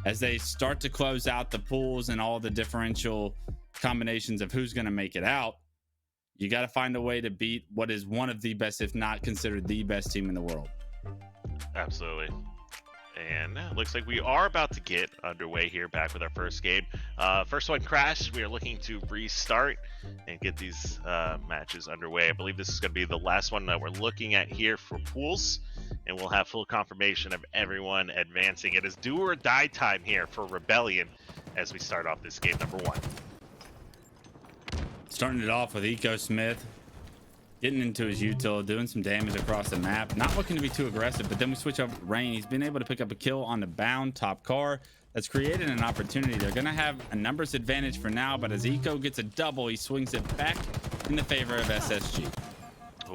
as they start to close out the pools and all the differential combinations of who's going to make it out. You got to find a way to beat what is one of the best, if not considered the best team in the world. Absolutely. And looks like we are about to get underway here, back with our first game. First one crashed. We are looking to restart and get these matches underway. I believe this is going to be the last one that we're looking at here for pools, and we'll have full confirmation of everyone advancing. It is do or die time here for Rebellion as we start off this game number 1. Starting it off with Eco Smith, getting into his util, doing some damage across the map. Not looking to be too aggressive, but then we switch over to Rayne. He's been able to pick up a kill on the bound top car. That's created an opportunity. They're going to have a numbers advantage for now, but as Eco gets a double, he swings it back in the favor of SSG.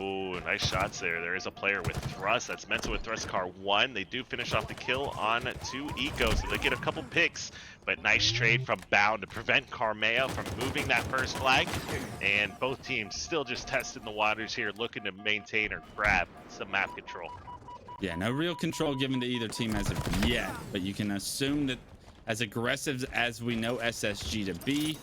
Oh, nice shots there. There is a player with thrust. That's Mental with thrust car 1. They do finish off the kill on 2 Eco, so they get a couple picks, but nice trade from Bound to prevent Karmea from moving that first flag. And both teams still just testing the waters here, looking to maintain or grab some map control. Yeah, no real control given to either team as of yet, but you can assume that as aggressive as we know SSG to be,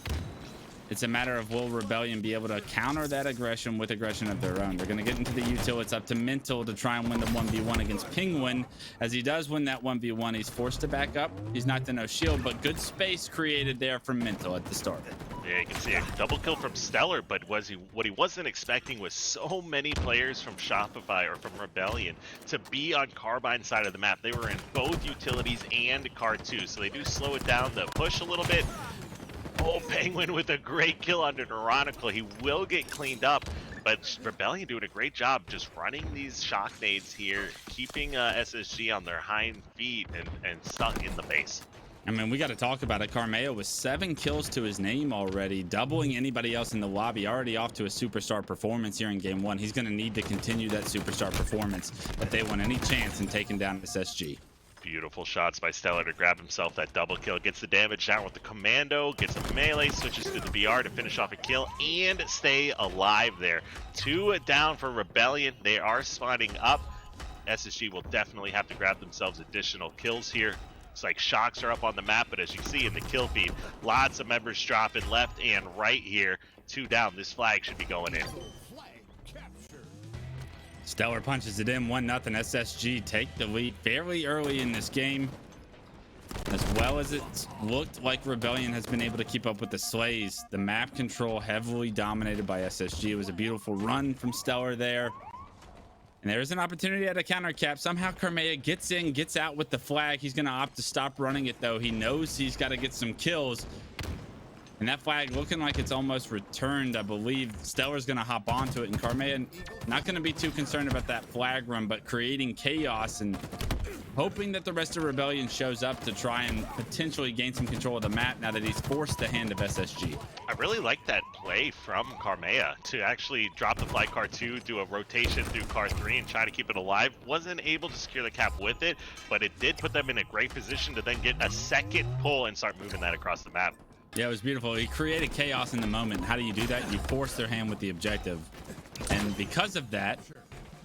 it's a matter of will Rebellion be able to counter that aggression with aggression of their own. They're going to get into the util. It's up to Mental to try and win the 1v1 against Pznguin. As he does win that 1v1, he's forced to back up. He's not to no shield, but good space created there from Mental at the start. Yeah, you can see a double kill from StelluR, but what he wasn't expecting was so many players from Shopify or from Rebellion to be on Carbine side of the map. They were in both utilities and car 2, so they do slow it down the push a little bit. Oh, Penguin with a great kill under Neuronical. He will get cleaned up, but Rebellion doing a great job just running these shock nades here, keeping SSG on their hind feet and stuck in the base. I mean, we got to talk about it. Karmea with 7 kills to his name already, doubling anybody else in the lobby, already off to a superstar performance here in game 1. He's going to need to continue that superstar performance if they want any chance in taking down SSG. Beautiful shots by StelluR to grab himself that double kill. Gets the damage down with the commando, gets a melee, switches to the BR to finish off a kill and stay alive there. 2 down for Rebellion. They are spawning up. SSG will definitely have to grab themselves additional kills here. It's like shocks are up on the map, but as you see in the kill feed, lots of members dropping left and right here. 2 down. This flag should be going in. StelluR punches it in, 1-0. SSG take the lead fairly early in this game. As well as it's looked like Rebellion has been able to keep up with the Slays. The map control heavily dominated by SSG. It was a beautiful run from StelluR there. And there's an opportunity at a counter cap. Somehow Karmea gets in, gets out with the flag. He's going to opt to stop running it, though. He knows he's got to get some kills. And that flag looking like it's almost returned. I believe StelluR's going to hop onto it, and Karmea not going to be too concerned about that flag run, but creating chaos and hoping that the rest of Rebellion shows up to try and potentially gain some control of the map now that he's forced the hand of SSG. I really like that play from Karmea to actually drop the flag car 2, do a rotation through car 3 and try to keep it alive. Wasn't able to secure the cap with it, but it did put them in a great position to then get a second pull and start moving that across the map. Yeah, it was beautiful. He created chaos in the moment. How do you do that? You force their hand with the objective. And because of that,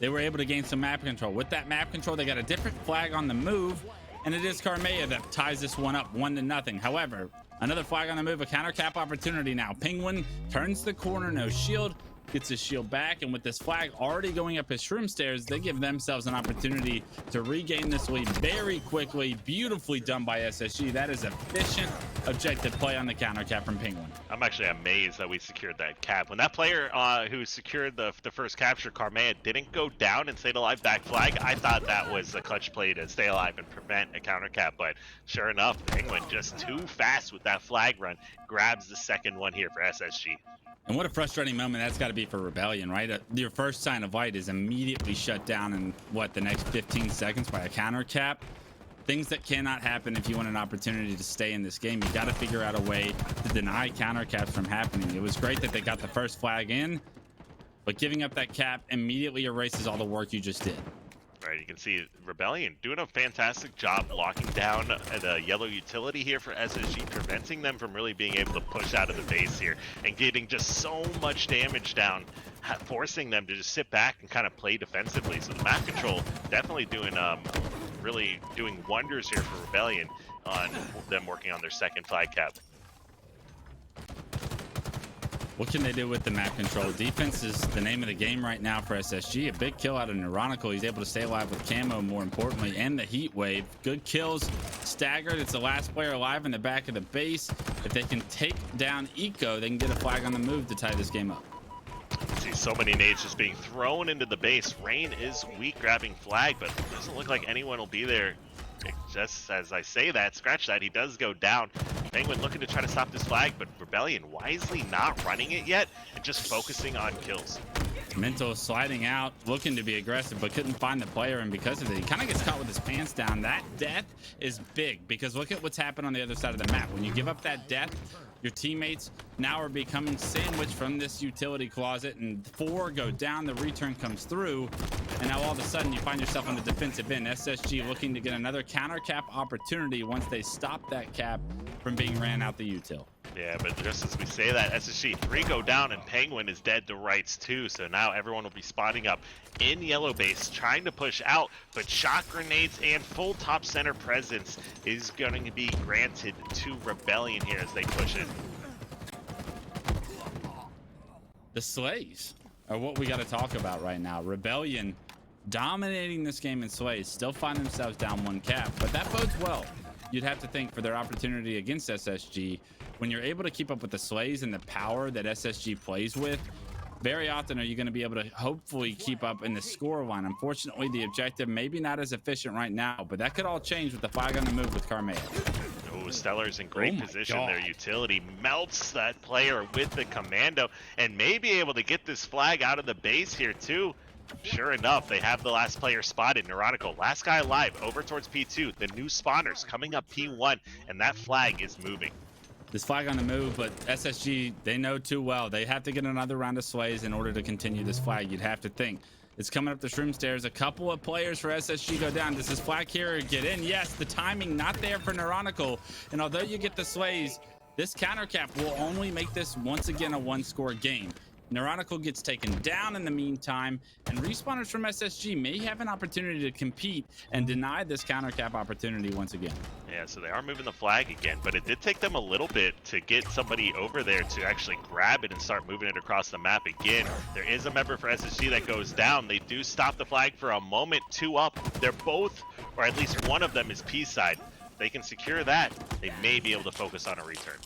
they were able to gain some map control. With that map control, they got a different flag on the move, and it is Karmea that ties this one up 1-0. However, another flag on the move, a counter cap opportunity now. Pznguin turns the corner, no shield, gets his shield back, and with this flag already going up his shroom stairs, they give themselves an opportunity to regain this lead very quickly. Beautifully done by SSG. That is efficient objective play on the counter cap from Pznguin. I'm actually amazed that we secured that cap. When that player who secured the first capture, Karmea, didn't go down and stayed alive back flag, I thought that was a clutch play to stay alive and prevent a counter cap, but sure enough, Pznguin just too fast with that flag run, grabs the second one here for SSG. And what a frustrating moment that's got to be for Rebellion, right? Your first sign of light is immediately shut down in, the next 15 seconds by a counter cap. Things that cannot happen if you want an opportunity to stay in this game. You got to figure out a way to deny counter caps from happening. It was great that they got the first flag in, but giving up that cap immediately erases all the work you just did. Right, you can see Rebellion doing a fantastic job locking down the yellow utility here for SSG, preventing them from really being able to push out of the base here and getting just so much damage down, forcing them to just sit back and kind of play defensively. So the map control definitely doing really doing wonders here for Rebellion. on them working on their second flag cap. What can they do with the map control? Defense is the name of the game right now for SSG. A big kill out of Neuronical. He's able to stay alive with camo, more importantly, and the heat wave. Good kills. Staggered. It's the last player alive in the back of the base. If they can take down Eco, they can get a flag on the move to tie this game up. See so many nades just being thrown into the base. Rayne is weak grabbing flag, but it doesn't look like anyone will be there. Just as I say that, scratch that, he does go down. Pznguin looking to try to stop this flag, but Rebellion wisely not running it yet and just focusing on kills. Mental sliding out, looking to be aggressive, but couldn't find the player, and because of it, he kind of gets caught with his pants down. That death is big, because look at what's happened on the other side of the map. When you give up that death, your teammates now are becoming sandwiched from this utility closet, and 4 go down, the return comes through, and now all of a sudden you find yourself on the defensive end. SSG looking to get another counter cap opportunity once they stop that cap from being ran out the util. Yeah, but just as we say that, SSG 3 go down and Pznguin is dead to rights too, so now everyone will be spotting up in yellow base, trying to push out, but shot grenades and full top center presence is going to be granted to Rebellion here as they push it. The Slays are what we got to talk about right now. Rebellion dominating this game in Slays, still find themselves down 1 cap, but that bodes well. You'd have to think for their opportunity against SSG. When you're able to keep up with the Slays and the power that SSG plays with, very often are you going to be able to hopefully keep up in the score line. Unfortunately, the objective maybe not as efficient right now, but that could all change with the flag on the move with Karmea. Oh, StelluR's in great position. Their utility melts that player with the commando and may be able to get this flag out of the base here too. Sure enough, they have the last player spotted. Neuronical, last guy alive, over towards P2. The new spawners coming up P1, and that flag is moving. This flag on the move, but SSG, they know too well. They have to get another round of Slays in order to continue this flag. You'd have to think. It's coming up the shroom stairs. A couple of players for SSG go down. Does this flag carrier get in? Yes, the timing not there for Neuronical. And although you get the Slays, this counter cap will only make this once again a 1-score game. Neuronical gets taken down in the meantime, and respawners from SSG may have an opportunity to compete and deny this counter cap opportunity once again. Yeah, so they are moving the flag again, but it did take them a little bit to get somebody over there to actually grab it and start moving it across the map again. There is a member for SSG that goes down. They do stop the flag for a moment, 2 up. They're both, or at least one of them is P-side. They can secure that. They may be able to focus on a return.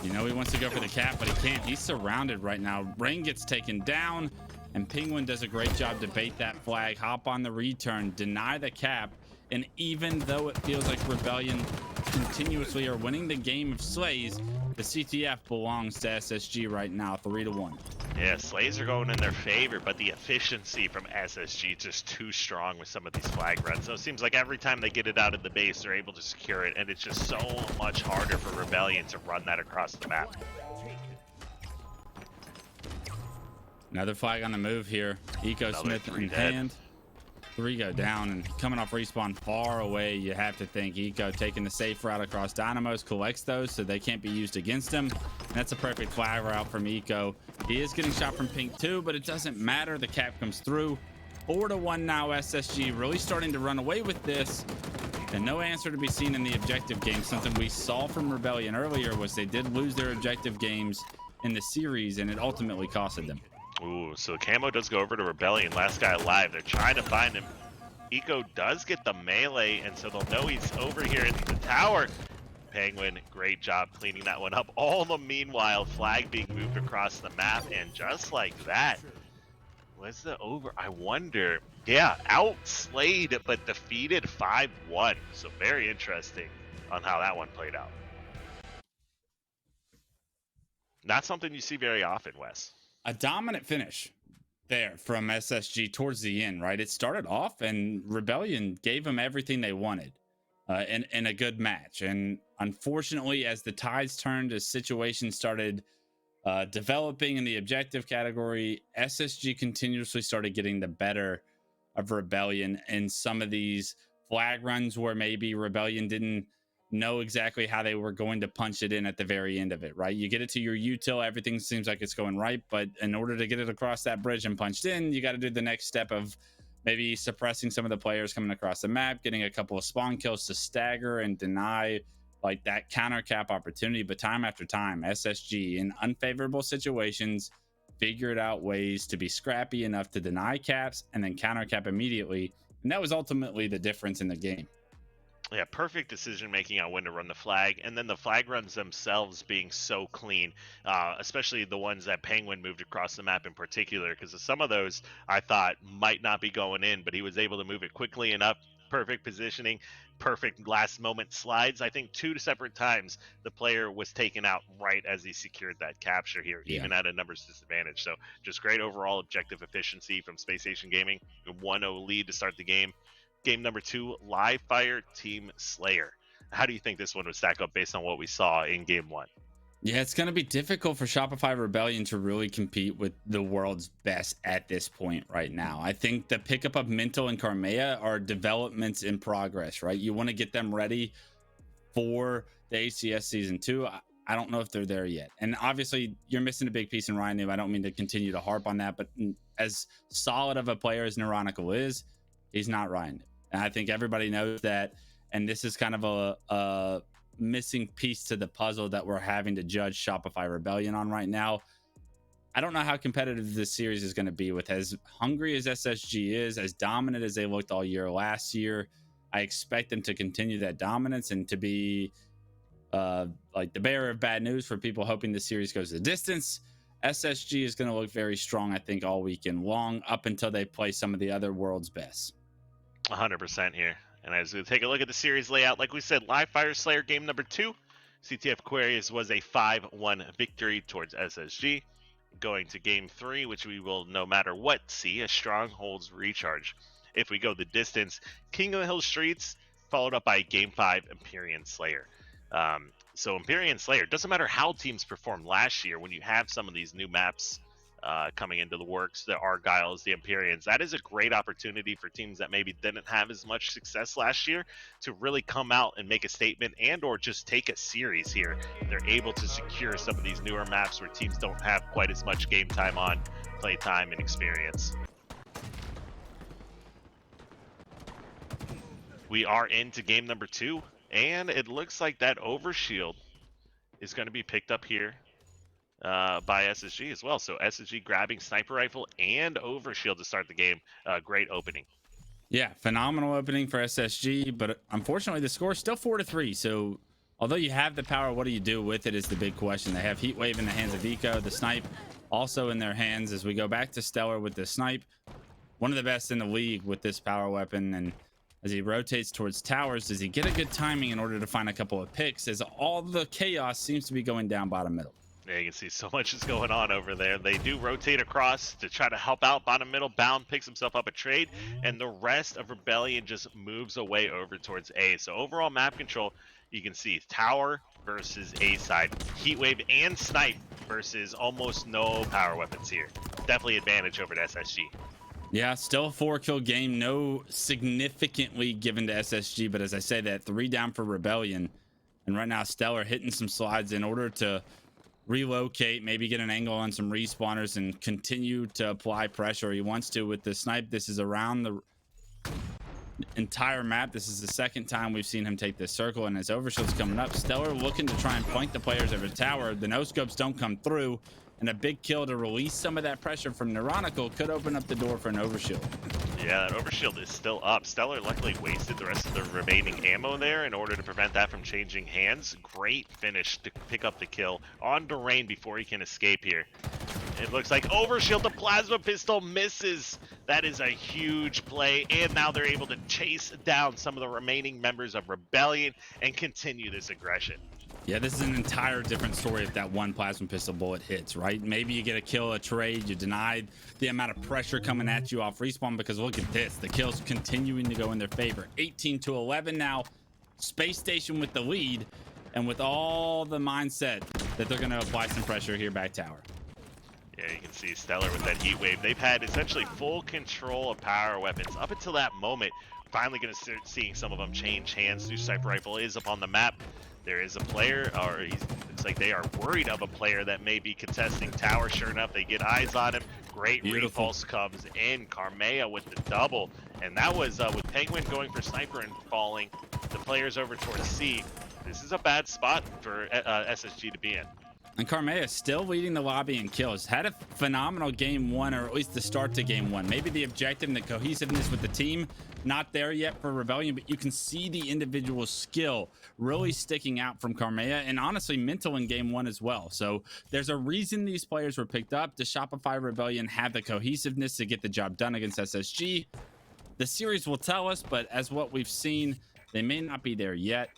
You know he wants to go for the cap, but he can't. He's surrounded right now. Rayne gets taken down, and Pznguin does a great job to bait that flag, hop on the return, deny the cap, and even though it feels like Rebellion continuously are winning the game of Slays, the CTF belongs to SSG right now, 3-1. Yeah, Slays are going in their favor, but the efficiency from SSG just too strong with some of these flag runs. So it seems like every time they get it out of the base, they're able to secure it, and it's just so much harder for Rebellion to run that across the map. Another flag on the move here. Eco Smith in hand. 3 go down, and coming off respawn far away, you have to think Eco taking the safe route across Dynamos, collects those so they can't be used against him. And that's a perfect flag route from Eco. He is getting shot from pink too, but it doesn't matter. The cap comes through. 4-1 now. SSG really starting to run away with this, and no answer to be seen in the objective game. Something we saw from Rebellion earlier was they did lose their objective games in the series, and it ultimately costed them. Ooh, so Camo does go over to Rebellion, last guy alive. They're trying to find him. Eco does get the melee, and so they'll know he's over here in the tower. Pznguin, great job cleaning that one up. All the meanwhile, flag being moved across the map, and just like that, was the over? I wonder. Yeah, outslayed, but defeated 5-1. So very interesting on how that one played out. Not something you see very often, Wes. A dominant finish there from SSG towards the end, right? It started off and Rebellion gave them everything they wanted in a good match. And unfortunately, as the tides turned, as situations started developing in the objective category, SSG continuously started getting the better of Rebellion in some of these flag runs where maybe Rebellion didn't know exactly how they were going to punch it in at the very end of it, right? You get it to your util, everything seems like it's going right, but in order to get it across that bridge and punched in, you got to do the next step of maybe suppressing some of the players coming across the map, getting a couple of spawn kills to stagger and deny like that counter cap opportunity. But time after time, SSG in unfavorable situations figured out ways to be scrappy enough to deny caps and then counter cap immediately. And that was ultimately the difference in the game. Yeah, perfect decision making on when to run the flag, and then the flag runs themselves being so clean, especially the ones that Pznguin moved across the map in particular, because some of those I thought might not be going in, but he was able to move it quickly enough. Perfect positioning, perfect last moment slides. I think 2 separate times the player was taken out right as he secured that capture here, even at a numbers disadvantage. So just great overall objective efficiency from Space Station Gaming. 1-0 lead to start the game. Game number 2, Live Fire Team Slayer. How do you think this one would stack up based on what we saw in game 1? Yeah, it's going to be difficult for Shopify Rebellion to really compete with the world's best at this point right now. I think the pickup of Mental and Karmea are developments in progress, right? You want to get them ready for the ACS Season 2. I don't know if they're there yet. And obviously, you're missing a big piece in Rayne. I don't mean to continue to harp on that, but as solid of a player as Neuronical is, he's not Rayne. And I think everybody knows that. And this is kind of a missing piece to the puzzle that we're having to judge Shopify Rebellion on right now. I don't know how competitive this series is going to be with as hungry as SSG is, as dominant as they looked all year last year. I expect them to continue that dominance and to be like the bearer of bad news for people hoping the series goes the distance. SSG is going to look very strong, I think, all weekend long up until they play some of the other world's best. 100% here. And as we take a look at the series layout, like we said, Live Fire Slayer game number 2, CTF Aquarius was a 5-1 victory towards SSG. Going to game 3, which we will no matter what see, a Strongholds recharge. If we go the distance, King of the Hill Streets, followed up by game 5, Empyrean Slayer. So Empyrean Slayer, doesn't matter how teams performed last year, when you have some of these new maps coming into the works, the Argyles, the Empyreans, that is a great opportunity for teams that maybe didn't have as much success last year to really come out and make a statement and or just take a series here. They're able to secure some of these newer maps where teams don't have quite as much game time on, play time, and experience. We are into game number 2, and it looks like that overshield is going to be picked up here by SSG as well. So SSG grabbing sniper rifle and overshield to start the game. Great opening. Yeah, phenomenal opening for SSG, but unfortunately the score is still 4-3. So although you have the power, what do you do with it is the big question. They have Heatwave in the hands of Eco, the snipe also in their hands. As we go back to StelluR with the snipe, one of the best in the league with this power weapon. And as he rotates towards towers, does he get a good timing in order to find a couple of picks, as all the chaos seems to be going down bottom middle? Yeah, you can see so much is going on over there. They do rotate across to try to help out bottom middle. Bound picks himself up a trade, and the rest of Rebellion just moves away over towards A. So overall map control, you can see tower versus A side, Heatwave and snipe versus almost no power weapons here. Definitely advantage over to SSG. Yeah, still a 4-kill game. No significantly given to SSG, but as I say, that 3 down for Rebellion. And right now, StelluR hitting some slides in order to relocate, maybe get an angle on some respawners and continue to apply pressure. He wants to with the snipe. This is around the entire map. This is the second time we've seen him take this circle, and his overshield's coming up. StelluR looking to try and flank the players over the tower. The no-scopes don't come through, and a big kill to release some of that pressure from Neuronical could open up the door for an overshield. Yeah, that overshield is still up. StelluR luckily wasted the rest of the remaining ammo there in order to prevent that from changing hands. Great finish to pick up the kill on Rayne before he can escape here. It looks like overshield, the plasma pistol misses. That is a huge play, and now they're able to chase down some of the remaining members of Rebellion and continue this aggression. Yeah, this is an entire different story if that one plasma pistol bullet hits, right? Maybe you get a kill, a trade, you denied the amount of pressure coming at you off respawn, because look at this. The kills continuing to go in their favor. 18-11 now. Space Station with the lead, and with all the mindset that they're going to apply some pressure here back tower. Yeah, you can see StelluR with that heat wave. They've had essentially full control of power weapons up until that moment. Finally going to start seeing some of them change hands. New sniper rifle is up on the map. there is a player, or looks like they are worried of a player that may be contesting tower. Sure enough, they get eyes on him. Great Beautiful. repulse comes in. Karmea with the double. And that was with Pznguin going for sniper and falling the players over towards C. This is a bad spot for SSG to be in. And Karmea still leading the lobby in kills. Had a phenomenal game one, or at least the start to game one. Maybe the objective and the cohesiveness with the team, not there yet for Rebellion, but you can see the individual skill really sticking out from Karmea, and honestly mental in game one as well. So there's a reason these players were picked up. The Shopify Rebellion have the cohesiveness to get the job done against SSG. The series will tell us, but as what we've seen, they may not be there yet.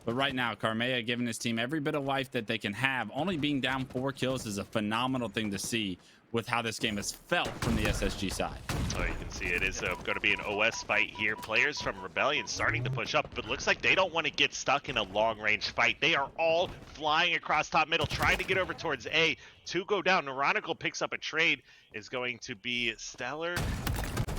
But right now, Karmea giving his team every bit of life that they can have. Only being down 4 kills is a phenomenal thing to see with how this game has felt from the SSG side. Oh, you can see it is going to be an OS fight here. Players from Rebellion starting to push up, but looks like they don't want to get stuck in a long-range fight. They are all flying across top middle, trying to get over towards A. 2 go down. Neuronical picks up a trade. Is going to be StelluR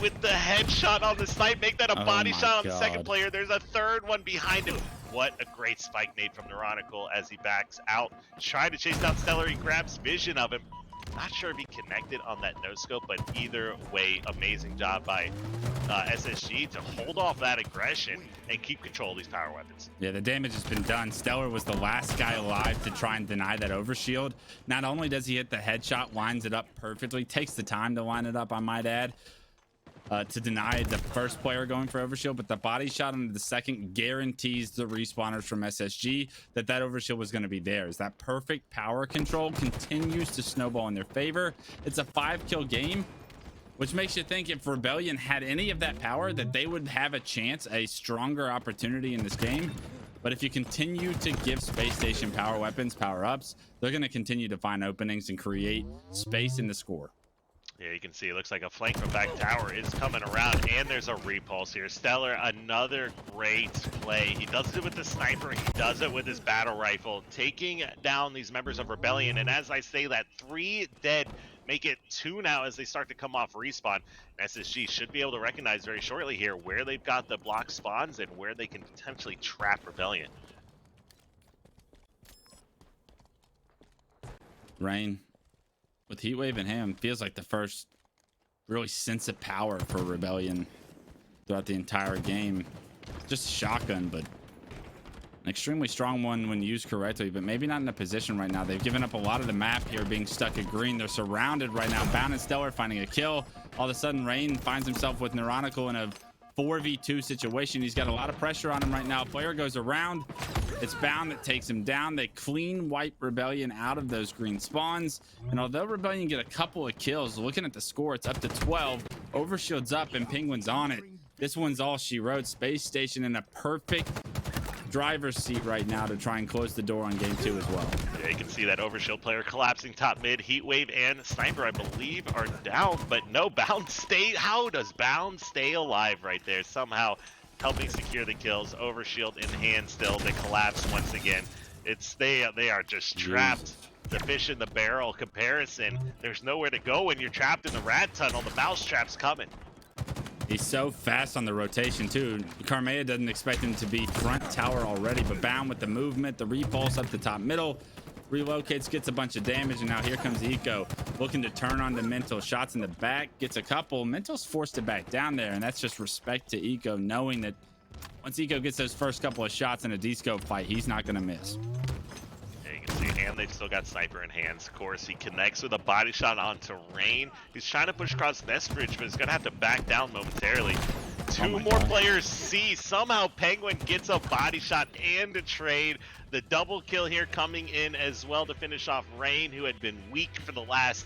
with the headshot on the snipe. Make that a body shot on the second player. There's a third one behind him. What a great spike made from Neuronical as he backs out. Trying to chase down StelluR. He grabs vision of him. Not sure if he connected on that no scope, but either way, amazing job by SSG to hold off that aggression and keep control of these power weapons. Yeah, the damage has been done. StelluR was the last guy alive to try and deny that overshield. Not only does he hit the headshot, lines it up perfectly, takes the time to line it up, I might add, to deny the first player going for overshield, but the body shot on the second guarantees the respawners from SSG that overshield was going to be theirs. That perfect power control continues to snowball in their favor. It's a 5-kill game, which makes you think if Rebellion had any of that power, that they would have a chance, a stronger opportunity in this game. But if you continue to give Space Station power weapons, power-ups, they're going to continue to find openings and create space in the score. Yeah, you can see it looks like a flank from back tower is coming around, and there's a repulse here. StelluR, another great play. He does it with the sniper, he does it with his battle rifle, taking down these members of Rebellion. And as I say that, 3 dead, make it 2 now as they start to come off respawn. SSG should be able to recognize very shortly here where they've got the block spawns and where they can potentially trap Rebellion. Rayne, with Heatwave in hand, feels like the first really sense of power for Rebellion throughout the entire game. Just a shotgun, but an extremely strong one when used correctly, but maybe not in a position right now. They've given up a lot of the map here, being stuck at green. They're surrounded right now. Bound and StelluR finding a kill. All of a sudden, Rayne finds himself with Neuronical in a 4v2 situation. He's got a lot of pressure on him right now. Player goes around. It's Bound that takes him down. They clean wipe Rebellion out of those green spawns. And although Rebellion get a couple of kills, looking at the score, it's up to 12. Overshield's up and Pznguin's on it. This one's all she wrote. Space Station in a perfect driver's seat right now to try and close the door on game 2 as well. Yeah, you can see that overshield player collapsing top mid. Heatwave and Sniper, I believe, are down, but no, Bound stay. How does Bound stay alive right there? Somehow helping secure the kills. Overshield in hand still. They collapse once again. They are just trapped. The fish in the barrel comparison. There's nowhere to go when you're trapped in the rat tunnel. The mousetrap's coming. He's so fast on the rotation too. Karmea doesn't expect him to be front tower already, but Bound with the movement, the repulse up the top middle, relocates, gets a bunch of damage, and now here comes Eco looking to turn on the Mental. Shots in the back, gets a couple. Mental's forced to back down there, and that's just respect to Eco, knowing that once Eco gets those first couple of shots in a D-scope fight, he's not going to miss. And they've still got Sniper in hands. Of course, he connects with a body shot onto Rayne. He's trying to push across Nest Bridge, but he's going to have to back down momentarily. Two more players see. Somehow Pznguin gets a body shot and a trade. The double kill here coming in as well to finish off Rayne, who had been weak for the last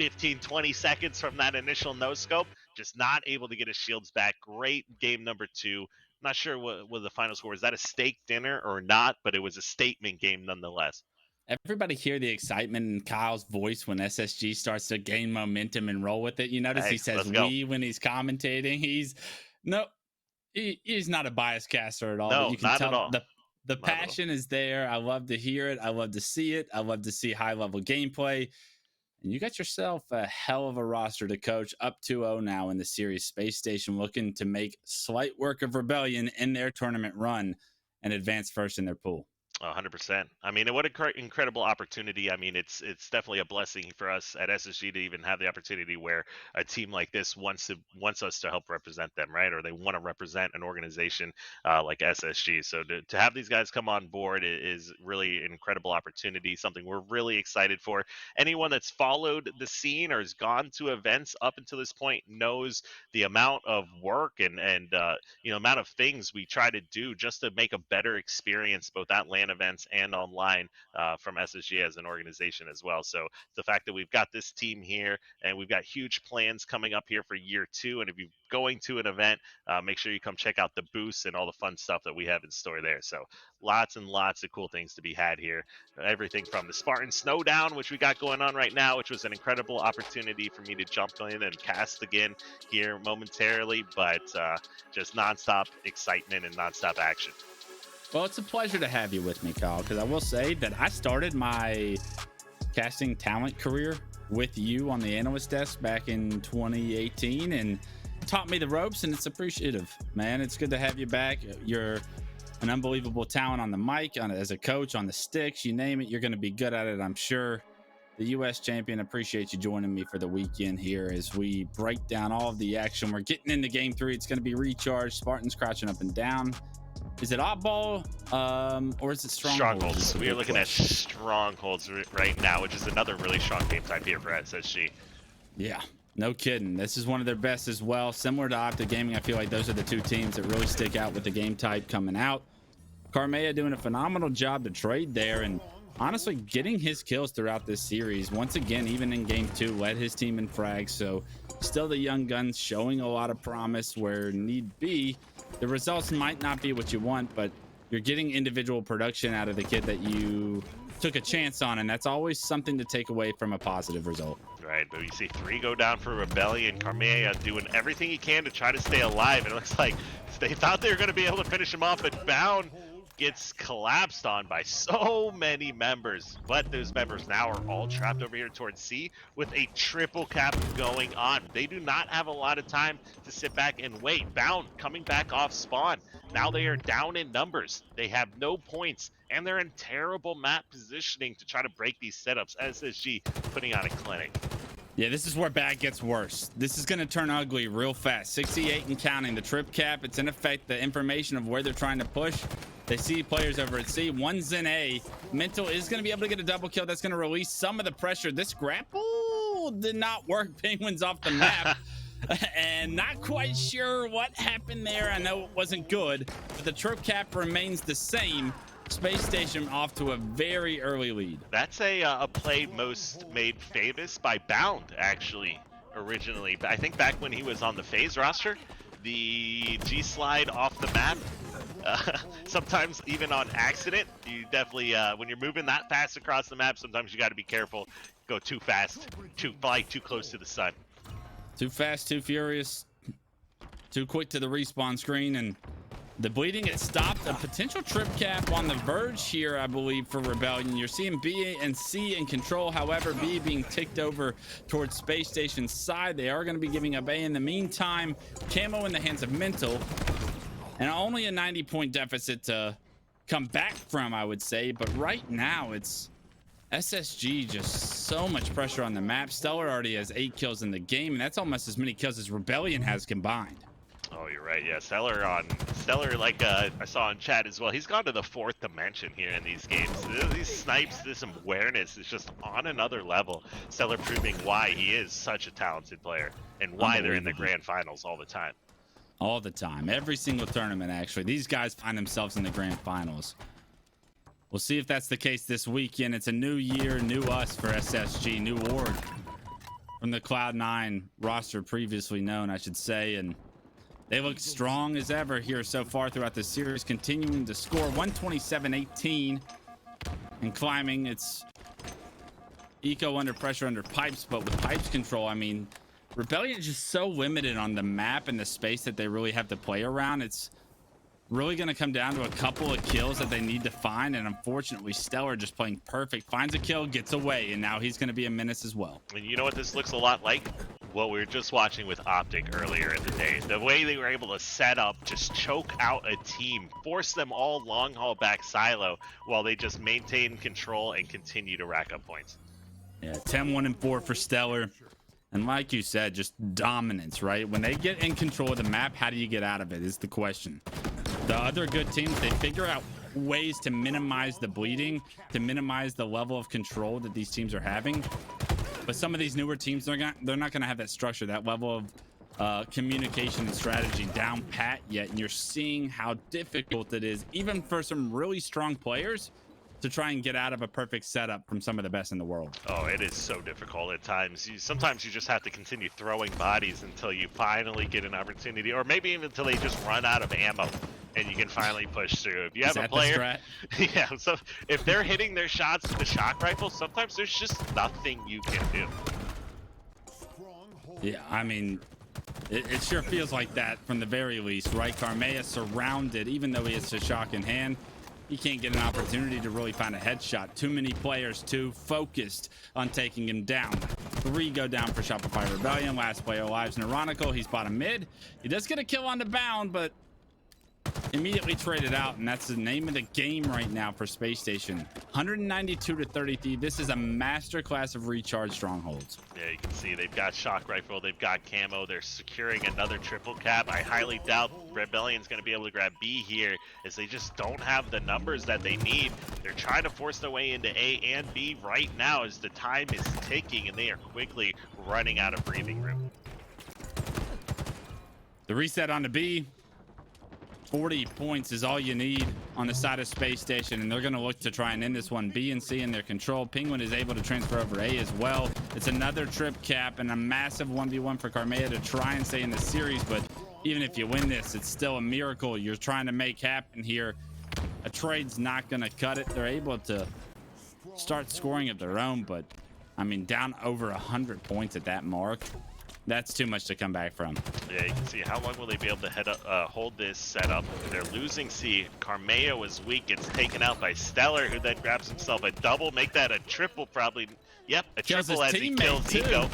15-20 seconds from that initial no-scope. Just not able to get his shields back. Great game number 2. Not sure what the final score was. That a steak dinner or not, but it was a statement game nonetheless. Everybody hear the excitement in Kyle's voice when SSG starts to gain momentum and roll with it. You notice he says we when he's commentating. He's not a biased caster at all. No, but you can not tell at all. The passion is there. I love to hear it. I love to see it. I love to see high level gameplay. And you got yourself a hell of a roster to coach, up 2-0 now in the series. Space Station looking to make slight work of Rebellion in their tournament run. and advance first in their pool. 100%. I mean, what an incredible opportunity. I mean, it's definitely a blessing for us at SSG to even have the opportunity where a team like this wants us to help represent them, right? Or they want to represent an organization like SSG. So to have these guys come on board is really an incredible opportunity, something we're really excited for. Anyone that's followed the scene or has gone to events up until this point knows the amount of work and amount of things we try to do just to make a better experience both at LAN events and online from SSG as an organization as well. So the fact that we've got this team here and we've got huge plans coming up here for year 2, and if you're going to an event, make sure you come check out the booths and all the fun stuff that we have in store there. So lots and lots of cool things to be had here. Everything from the Spartan Snowdown, which we got going on right now, which was an incredible opportunity for me to jump in and cast again here momentarily, but just nonstop excitement and nonstop action. Well, it's a pleasure to have you with me, Kyle, because I will say that I started my casting talent career with you on the analyst desk back in 2018 and taught me the ropes, and it's appreciative, man. It's good to have you back. You're an unbelievable talent on the mic, as a coach, on the sticks, you name it. You're going to be good at it, I'm sure. The U.S. champion, appreciate you joining me for the weekend here as we break down all of the action. We're getting into game 3. It's going to be recharged. Spartans crouching up and down. Is it oddball or is it strongholds? We are looking at strongholds right now, which is another really strong game type here for SSG. Yeah, no kidding. This is one of their best as well. Similar to Optic Gaming, I feel like those are the two teams that really stick out with the game type coming out. Karmea doing a phenomenal job to trade there and honestly getting his kills throughout this series. Once again, even in game 2, led his team in frags. So still the young guns showing a lot of promise where need be. The results might not be what you want, but you're getting individual production out of the kid that you took a chance on, and that's always something to take away from a positive result. Right, but you see 3 go down for Rebellion. Karmea doing everything he can to try to stay alive. It looks like they thought they were going to be able to finish him off, but Bound gets collapsed on by so many members, but those members now are all trapped over here towards C with a triple cap going on. They do not have a lot of time to sit back and wait. Bound coming back off spawn. Now they are down in numbers. They have no points, and they're in terrible map positioning to try to break these setups. SSG putting on a clinic. Yeah, this is where bad gets worse. This is going to turn ugly real fast. 68 and counting. The trip cap, it's in effect the information of where they're trying to push. They see players over at C. One's in A. Mental is going to be able to get a double kill. That's going to release some of the pressure. This grapple did not work. Penguins off the map. And not quite sure what happened there. I know it wasn't good, but the trip cap remains the same. Space Station off to a very early lead. That's a play most made famous by Bound, actually, originally. I think back when he was on the FaZe roster, the G-slide off the map, sometimes even on accident, you definitely, when you're moving that fast across the map, sometimes you got to be careful. Go too fast, fly too close to the sun. Too fast, too furious, too quick to the respawn screen, and the bleeding gets stopped. A potential trip cap on the verge here, I believe, for Rebellion. You're seeing B and C in control. However, B being ticked over towards Space Station's side. They are going to be giving up A in the meantime. Camo in the hands of Mental. And only a 90-point deficit to come back from, I would say. But right now, it's SSG, just so much pressure on the map. StelluR already has 8 kills in the game, and that's almost as many kills as Rebellion has combined. Oh, you're right. Yeah, StelluR, like I saw in chat as well, he's gone to the 4th dimension here in these games. These snipes, this awareness is just on another level. StelluR proving why he is such a talented player and why they're in the grand finals all the time. All the time. Every single tournament, actually. These guys find themselves in the grand finals. We'll see if that's the case this weekend. It's a new year, new us for SSG, new org from the Cloud9 roster previously known, I should say, and they look strong as ever here so far throughout the series, continuing to score 127-18 and climbing. It's Eco under pressure under pipes, but with pipes control, I mean, Rebellion is just so limited on the map and the space that they really have to play around. It's really going to come down to a couple of kills that they need to find, and unfortunately StelluR just playing perfect, finds a kill, gets away, and now he's going to be a menace as well. And you know what this looks a lot like? what we were just watching with Optic earlier in the day. The way they were able to set up, just choke out a team, force them all long haul back silo while they just maintain control and continue to rack up points. Yeah, 10-1-4 for StelluR. And like you said, just dominance, right? When they get in control of the map, how do you get out of it is the question. The other good teams, they figure out ways to minimize the bleeding, to minimize the level of control that these teams are having. But some of these newer teams, they're not going to have that structure, that level of communication and strategy down pat yet. And you're seeing how difficult it is, even for some really strong players, to try and get out of a perfect setup from some of the best in the world. Oh, it is so difficult at times. Sometimes you just have to continue throwing bodies until you finally get an opportunity, or maybe even until they just run out of ammo and you can finally push through. If you have a player, yeah, so if they're hitting their shots with the shock rifle, sometimes there's just nothing you can do. Yeah, I mean, it sure feels like that from the very least, right? Karmea surrounded, even though he has a shock in hand. He can't get an opportunity to really find a headshot. Too many players too focused on taking him down. 3 go down for Shopify Rebellion. Last player alive is Neuronical. He's bottom mid. He does get a kill on the bound, but immediately traded out, and that's the name of the game right now for Space Station. 192 to 33. This is a masterclass of recharge strongholds. Yeah, you can see they've got shock rifle, they've got camo, they're securing another triple cap. I highly doubt Rebellion's going to be able to grab B here, as they just don't have the numbers that they need. They're trying to force their way into A and B right now as the time is ticking, and they are quickly running out of breathing room. The reset on the B. 40 points is all you need on the side of Space Station, and they're going to look to try and end this one. B and C in their control. Pznguin is able to transfer over A as well. It's another trip cap and a massive 1v1 for Karmea to try and stay in the series, but even if you win this, it's still a miracle you're trying to make happen here. A trade's not going to cut it. They're able to start scoring of their own, but I mean, down over 100 points at that mark. That's too much to come back from. Yeah, you can see how long will they be able to hold this setup. They're losing C. Karmea was weak, gets taken out by StelluR, who then grabs himself a double, make that a triple probably. Yep, a triple as he kills Eco.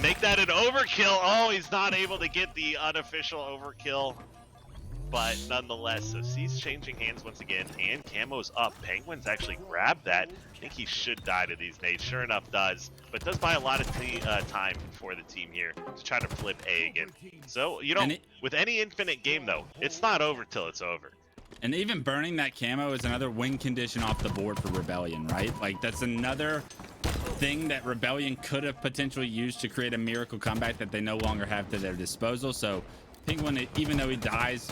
Make that an overkill. Oh, he's not able to get the unofficial overkill. But nonetheless, so C's changing hands once again, and Camo's up. Pznguin's actually grabbed that. I think he should die to these nades. Sure enough, does. But does buy a lot of time for the team here to try to flip A again. So, you know, with any infinite game, though, it's not over till it's over. And even burning that camo is another win condition off the board for Rebellion, right? Like, that's another thing that Rebellion could have potentially used to create a miracle comeback that they no longer have to their disposal. So, Pznguin, even though he dies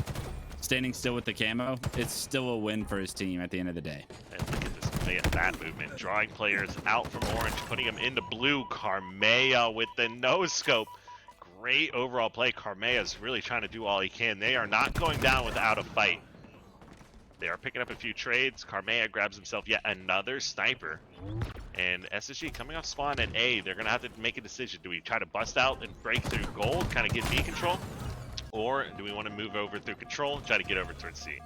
standing still with the camo, it's still a win for his team at the end of the day. And look at this, man, that movement. Drawing players out from orange, putting them into blue. Karmea with the no-scope. Great overall play. Karmea's really trying to do all he can. They are not going down without a fight. They are picking up a few trades. Karmea grabs himself yet another sniper. And SSG coming off spawn at A, they're going to have to make a decision. Do we try to bust out and break through gold, kind of get B control? Or do we want to move over through control and try to get over towards C?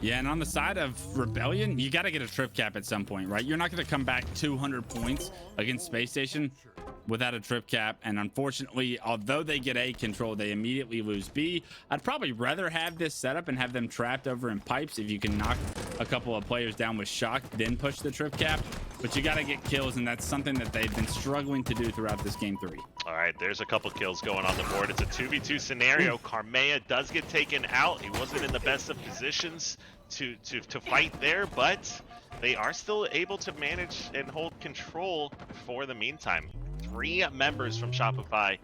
Yeah, and on the side of Rebellion, you got to get a trip cap at some point, right? You're not going to come back 200 points against Space Station without a trip cap. And unfortunately, although they get A control, they immediately lose B. I'd probably rather have this setup and have them trapped over in pipes if you can knock a couple of players down with shock, then push the trip cap. But you got to get kills, and that's something that they've been struggling to do throughout this game 3. All right, there's a couple kills going on the board. It's a 2v2 scenario. Karmea does get taken out. He wasn't in the best of positions to fight there, but they are still able to manage and hold control for the meantime. 3 members from Shopify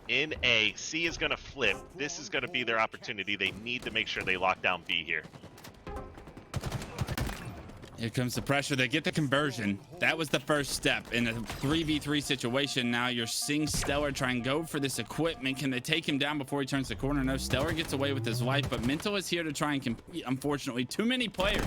in A. C is going to flip. This is going to be their opportunity. They need to make sure they lock down B here. Here comes the pressure. They get the conversion. That was the first step in a 3v3 situation. Now you're seeing StelluR try and go for this equipment. Can they take him down before he turns the corner? No, StelluR gets away with his life, but Mental is here to try and compete. Unfortunately, too many players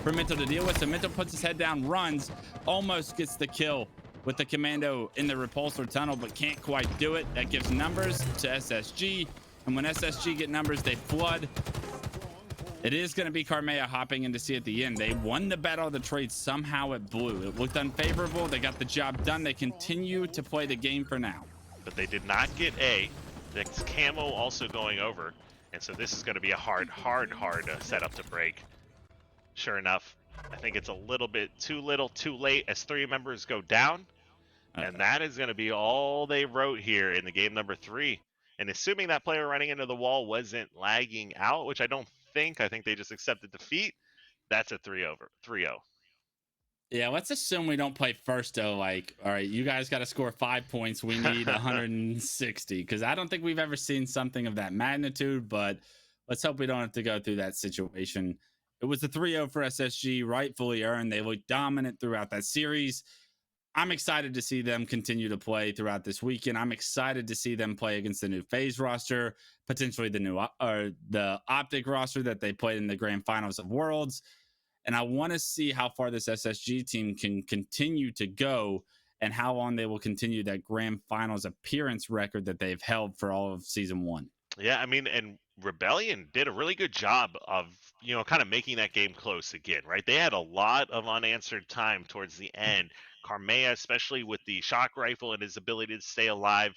for Mental to deal with. So Mental puts his head down, runs, almost gets the kill with the commando in the repulsor tunnel, but can't quite do it. That gives numbers to SSG. And when SSG get numbers, they flood. It is going to be Karmea hopping in to see at the end. They won the battle of the trade somehow at blue. It looked unfavorable. They got the job done. They continue to play the game for now. but they did not get A. That's Camo also going over, and so this is going to be a hard setup to break. Sure enough, I think it's a little bit too little, too late as 3 members go down, and that is going to be all they wrote here in the game number 3. And assuming that player running into the wall wasn't lagging out, which I don't think, I think they just accepted defeat. That's a 3-0. Yeah, let's assume we don't play first though. Like, all right, you guys got to score 5 points. We need 160 because I don't think we've ever seen something of that magnitude. But let's hope we don't have to go through that situation. It was the 3-0 for SSG, rightfully earned. They looked dominant throughout that series. I'm excited to see them continue to play throughout this weekend. I'm excited to see them play against the new phase roster, potentially the new the optic roster that they played in the grand finals of Worlds. And I want to see how far this SSG team can continue to go and how long they will continue that grand finals appearance record that they've held for all of season 1. Yeah, I mean, and Rebellion did a really good job of, kind of making that game close again, right? They had a lot of unanswered time towards the end. Karmea, especially with the shock rifle and his ability to stay alive,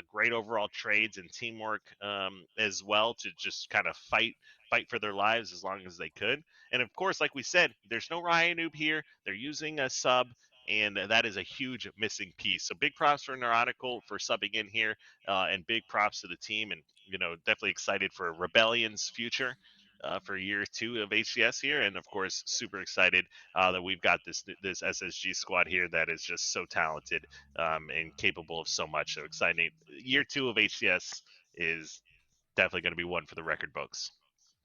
great overall trades and teamwork as well to just kind of fight for their lives as long as they could. And of course, like we said, there's no Ryan Noob here. They're using a sub, and that is a huge missing piece. So big props for Neuronical for subbing in here, and big props to the team, and definitely excited for Rebellion's future for year 2 of HCS here, and of course super excited that we've got this SSG squad here that is just so talented and capable of so much. So exciting. Year 2 of HCS is definitely going to be one for the record books.